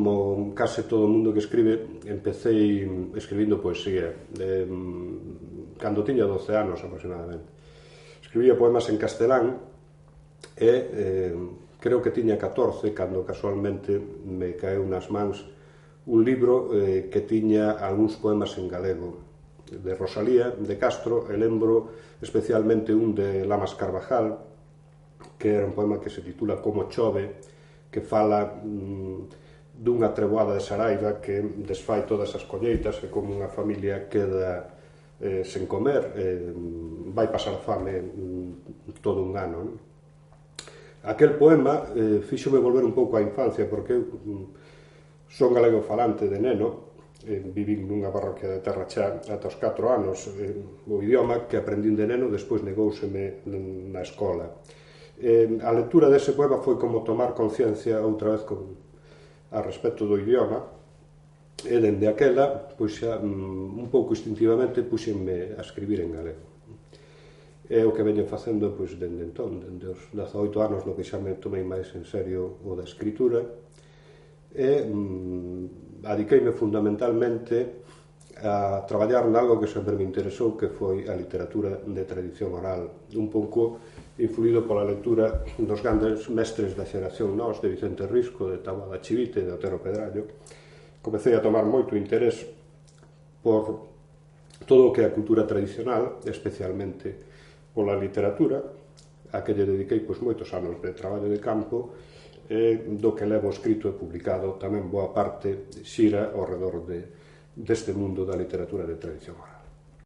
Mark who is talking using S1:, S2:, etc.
S1: como case todo o mundo que escribe, empecé escribindo poesía cando tiña 12 anos aproximadamente. Escribía poemas en castelán e creo que tiña 14 cando casualmente me caeu nas mans un libro que tiña algúns poemas en galego de Rosalía de Castro, e lembro especialmente un de Lamas Carvajal, que era un poema que se titula Como chove, que fala dunha treboada de Saraiva que desfai todas as colleitas e como unha familia queda sen comer, vai pasar fame todo un ano. Aquel poema fíxome volver un pouco á infancia, porque eu son galego falante de neno, vivín nunha parroquia de Terrachá ata os 4 anos. O idioma que aprendín de neno despois negóuseme na escola. A lectura dese poema foi como tomar conciencia outra vez a respecto do idioma, e dende aquela, pois xa un pouco instintivamente puxenme a escribir en galego. É o que veño facendo pois dende entón, dende os 18 anos no que xa me tomei máis en serio o da escritura, e adiqueime fundamentalmente a traballar nalgo que sempre me interesou, que foi a literatura de tradición oral, un pouco influído pola lectura dos grandes mestres da xeración nós, de Vicente Risco, de Taboada Chivite, de Otero Pedrallo. Comecei a tomar moito interés por todo o que é a cultura tradicional, especialmente pola literatura, a que lle dediquei pois moitos anos de traballo de campo, do que levo escrito e publicado tamén boa parte xira ao redor deste mundo da literatura de tradición oral.